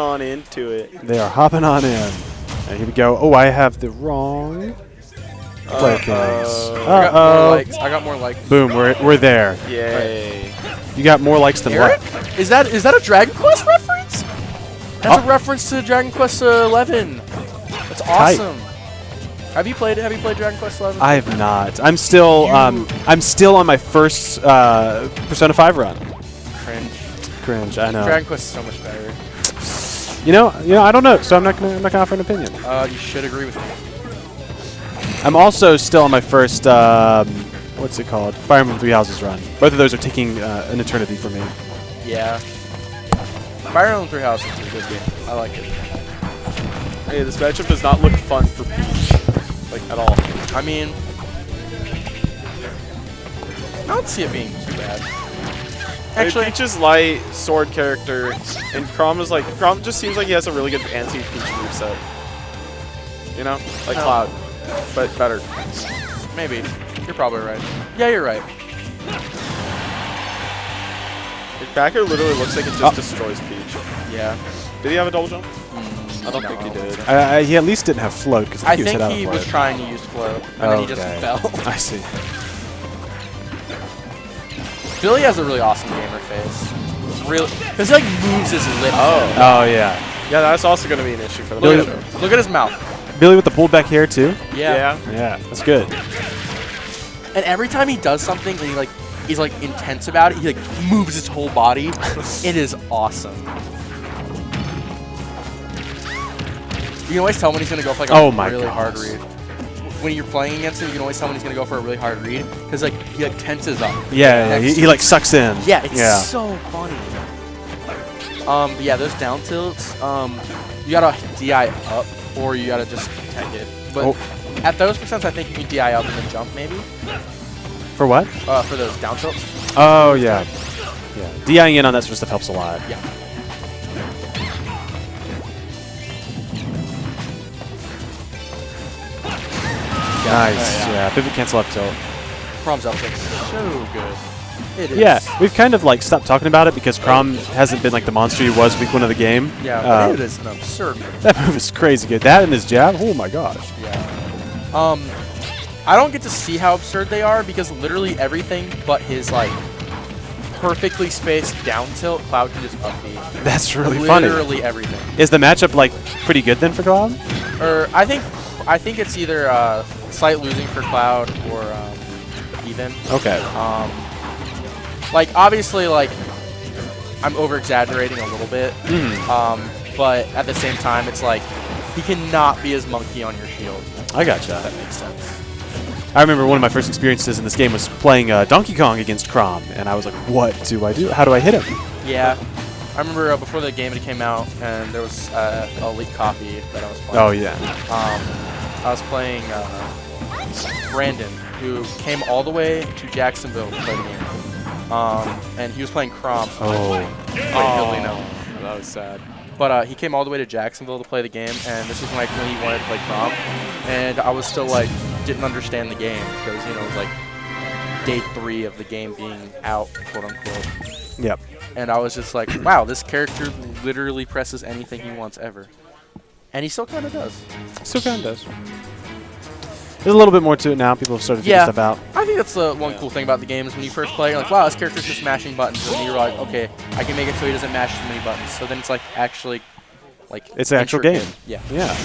on into it. They are hopping on in. And here we go. Oh, I have the wrong play case. I got more likes. Boom, we're there. Yay. Right. You got more likes than Eric? what? Is that a Dragon Quest reference? That's a reference to Dragon Quest 11. That's awesome. Have you played Dragon Quest 11? I have not. I'm still on my first Persona 5 run. Cringe. I know. Dragon Quest is so much better. You know, I don't know, so I'm not gonna offer an opinion. You should agree with me. I'm also still on my first what's it called? Fire Emblem Three Houses run. Both of those are taking an eternity for me. Yeah. Fire Emblem Three Houses is a good game. I like it. Hey, this matchup does not look fun for Peach, like at all. I mean, I don't see it being too bad. Actually, Peach is light sword character, and Chrom just seems like he has a really good anti-Peach moveset. You know, like Cloud, but better. Maybe. You're probably right. Yeah, you're right. His backer literally looks like it just destroys Peach. Yeah. Did he have a double jump? I don't think he did. He at least didn't have float because I think he was trying to use float, and then he just fell. I see. Billy has a really awesome gamer face. Really, because he like moves his lips. Oh yeah. Yeah, that's also going to be an issue for the matchup. Look at his mouth. Billy with the pulled back hair too. Yeah. Yeah, that's good. And every time he does something and he's like intense about it, he like moves his whole body. It is awesome. You can always tell when he's gonna go for like a really hard read. When you're playing against him, you can always tell when he's gonna go for a really hard read because like he like tenses up. Yeah, he like sucks in. Yeah, it's so funny. But yeah, those down tilts, you gotta DI up or you gotta just tech it. But at those percents, I think you can DI up and then jump maybe. For what? For those down tilts. Oh yeah. Yeah. DIing in on that sort of stuff helps a lot. Yeah. Nice. Yeah. Pivot cancel up tilt. Chrom's up tilt so good. It is. Yeah, we've kind of like stopped talking about it because Chrom hasn't been like the monster he was week 1 of the game. Yeah, but it is an absurd move. That move is crazy good. That and his jab, oh my gosh. Yeah. I don't get to see how absurd they are because literally everything but his like perfectly spaced down tilt, Cloud can just up B. That's really funny. Literally everything. Is the matchup like pretty good then for Cloud? Or I think it's either slight losing for Cloud or even. Okay. Like obviously like I'm over exaggerating a little bit. But at the same time it's like he cannot be as monkey on your shield. I gotcha. If that makes sense. I remember one of my first experiences in this game was playing Donkey Kong against Chrom, and I was like, what do I do? How do I hit him? Yeah. I remember before the game had came out, and there was a leaked copy that I was playing. Oh, yeah. I was playing Brandon, who came all the way to Jacksonville to play the game. And he was playing Chrom. That was sad. But he came all the way to Jacksonville to play the game, and this was like when he wanted to play Chrom. And I was still like, didn't understand the game because, you know, it was like day 3 of the game being out, quote unquote. Yep. And I was just like, wow, this character literally presses anything he wants ever. And he still kind of does. Still kind of does. There's a little bit more to it now. People have started to figure stuff out. I think that's the one cool thing about the game is when you first play, you're like, wow, this character's just mashing buttons. And you're like, okay, I can make it so he doesn't mash as many buttons. So then it's like actually, like, it's an actual game. Yeah. Yeah.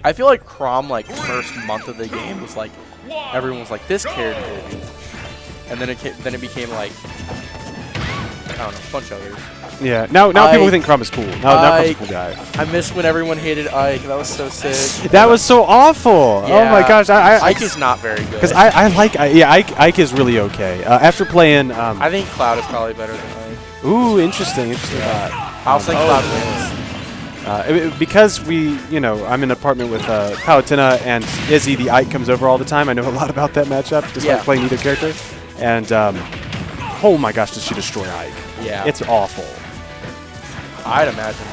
I feel like Chrom, like, first month of the game was like, everyone was like, this character. And then it became like, I don't know, a bunch of others. Yeah, now people think Chrom is cool. Now Chrom's a cool guy. I miss when everyone hated Ike. That was so sick. That was so awful. Yeah. Oh my gosh. Ike is not very good. Because I like Ike is really okay. After playing... I think Cloud is probably better than Ike. Ooh, interesting. I'll say Cloud wins. Because I'm in an apartment with Palatina and Izzy, the Ike comes over all the time. I know a lot about that matchup, despite playing either character. And, oh my gosh, does she destroy Ike. Yeah. It's awful. I'd imagine.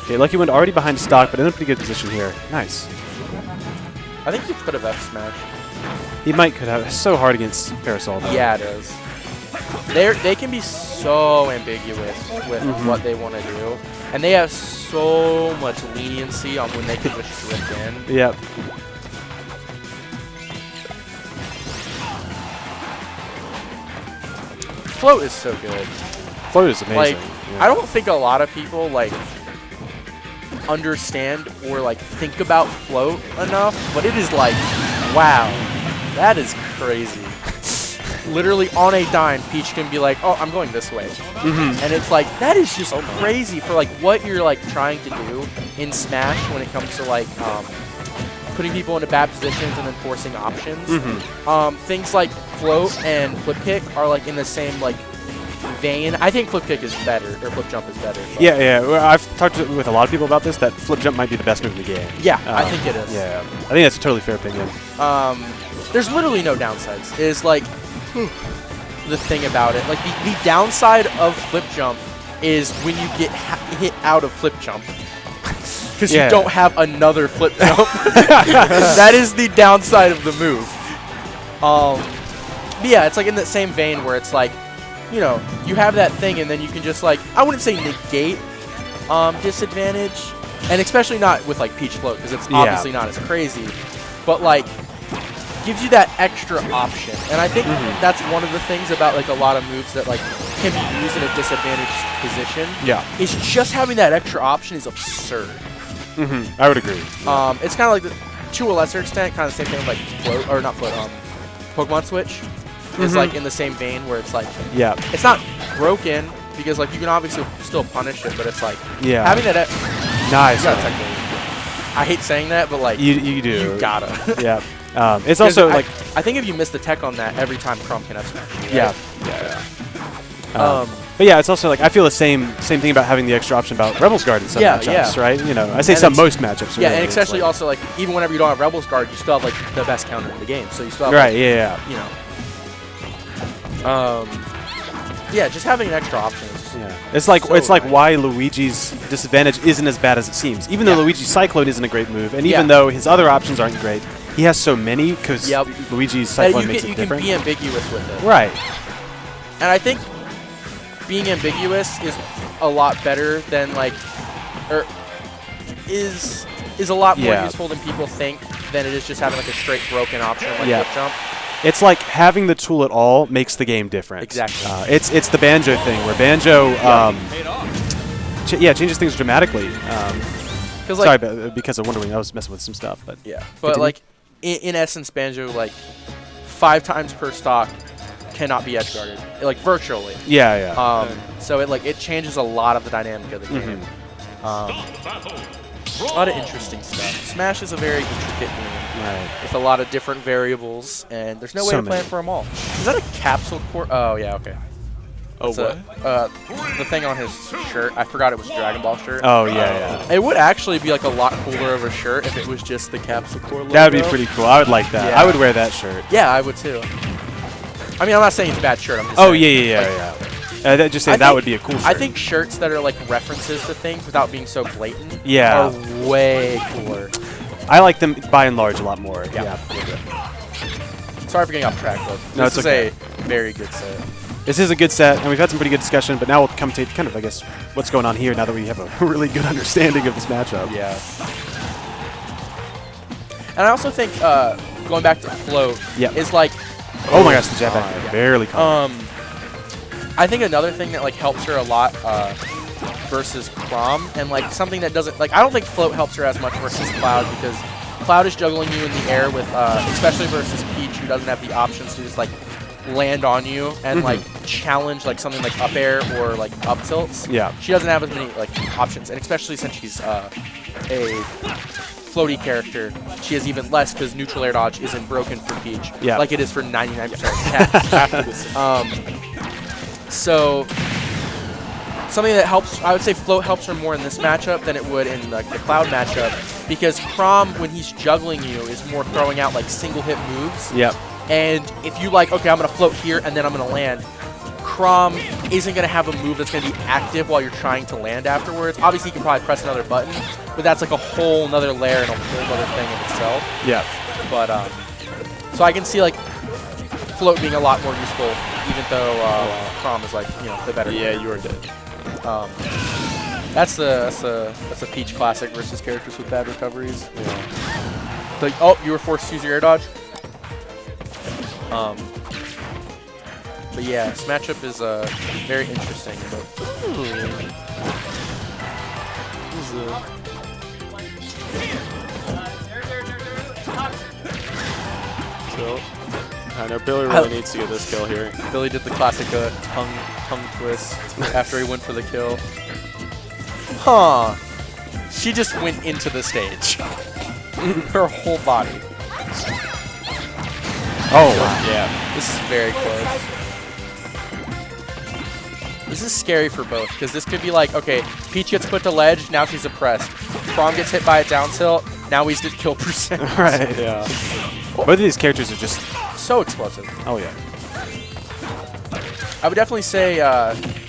Okay, luckywind already behind stock, but in a pretty good position here. Nice. I think you could have F smash. He might could have. It's so hard against Parasol, though. Yeah, it is. They can be so ambiguous with what they want to do, and they have so much leniency on when they can just drift in. Yep. Float is so good. Float is amazing. Like, yeah. I don't think a lot of people like understand or like think about float enough, but it is like, wow, that is crazy. Literally on a dime, Peach can be like, oh, I'm going this way. And it's like, that is just crazy for like what you're like trying to do in Smash when it comes to like putting people into bad positions and then forcing options. Things like float and flip kick are like in the same like vein. I think flip kick is better, or flip jump is better. Yeah, yeah. Well, I've talked with a lot of people about this, that flip jump might be the best move in the game. Yeah, I think it is. Yeah, I think that's a totally fair opinion. There's literally no downsides. Is like the thing about it. Like the downside of flip jump is when you get hit out of flip jump. Because you don't have another flip jump. That is the downside of the move. But yeah, it's like in that same vein where it's like, you know, you have that thing and then you can just like, I wouldn't say negate disadvantage. And especially not with like Peach Float, because it's obviously not as crazy. But like, gives you that extra option. And I think that's one of the things about like a lot of moves that like can be used in a disadvantaged position. Yeah. Is just having that extra option is absurd. I would agree. Yeah. It's kind of like, to a lesser extent, kind of the same thing with like Float, or not Float, Pokemon Switch. Is like in the same vein where it's like, it's not broken because like you can obviously still punish it, but it's like having that. Nice. I hate saying that, but like you do. You gotta. It's also like I think if you miss the tech on that, every time Chrom can F-smash you. Right? But yeah, it's also like I feel the same thing about having the extra option about Rebel's Guard in some matchups, right? You know, I say most matchups. Yeah, really, and especially like, also like even whenever you don't have Rebel's Guard, you still have like the best counter in the game. So you still have like, you know. Yeah, just having an extra option is it's like why Luigi's disadvantage isn't as bad as it seems. Even though Luigi's Cyclone isn't a great move, and even though his other options aren't great, he has so many because Luigi's Cyclone makes it different. You can be ambiguous with it. Right. And I think being ambiguous is a lot better than like, or is a lot more useful than people think than it is just having like a straight broken option like flip jump. It's like having the tool at all makes the game different. Exactly. It's the Banjo thing where Banjo changes things dramatically. Sorry, because of Wonder Wing, I was messing with some stuff, but but like in essence, Banjo like 5 times per stock cannot be edge guarded, like virtually. So it changes a lot of the dynamic of the game. A lot of interesting stuff. Smash is a very intricate game with a lot of different variables, and there's no way to plan for them all. Is that a capsule core? Oh, yeah, okay. Oh, what? The thing on his shirt, I forgot it was a Dragon Ball shirt. Oh, yeah. It would actually be like a lot cooler of a shirt if it was just the capsule core logo. That would be pretty cool. I would like that. I would wear that shirt. Yeah, I would too. I mean, I'm not saying it's a bad shirt. I'm just saying, just saying that would be a cool shirt. I think shirts that are like references to things without being so blatant are way cooler. I like them by and large a lot more. Sorry for getting off track, but this is a very good set. This is a good set, and we've had some pretty good discussion, but now we'll commentate kind of, I guess, what's going on here now that we have a really good understanding of this matchup. Yeah. And I also think, going back to Float, is like... Oh my gosh, the jab back barely caught. I think another thing that like helps her a lot versus Chrom, and like something that doesn't like I don't think Float helps her as much versus Cloud, because Cloud is juggling you in the air with especially versus Peach, who doesn't have the options to just like land on you and like challenge like something like up air or like up tilts. She doesn't have as many like options, and especially since she's a floaty character, she has even less because neutral air dodge isn't broken for Peach, like it is for 99% after this. So something that helps, I would say Float helps her more in this matchup than it would in like the Cloud matchup, because Chrom, when he's juggling you, is more throwing out like single hit moves. And if you like, okay, I'm gonna float here and then I'm gonna land, Chrom isn't going to have a move that's going to be active while you're trying to land afterwards. Obviously, you can probably press another button, but that's like a whole nother layer and a whole other thing in itself. But, So I can see like float being a lot more useful, even though Chrom is like the better. Yeah, you are dead. That's a Peach classic versus characters with bad recoveries. Yeah. Like, oh, you were forced to use your air dodge. But yeah, this matchup is very interesting. Kill. I know Billy really needs to get this kill here. Billy did the classic tongue twist after he went for the kill. Huh. She just went into the stage. Her whole body. Oh, wow. Yeah. This is very close. This is scary for both, because this could be like, okay, Peach gets put to ledge, now she's oppressed. Chrom gets hit by a down tilt, now he's at kill percent. Right. Yeah. Both of these characters are just... So explosive. Oh, yeah. I would definitely say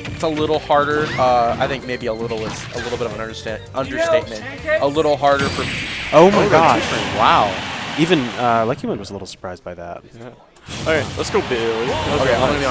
it's a little harder. I think maybe a little is a little bit of an understatement. A little harder for... Oh, my gosh. Wow. Even luckywind was a little surprised by that. Yeah. Okay, let's go Billy. Okay, I'm going to be on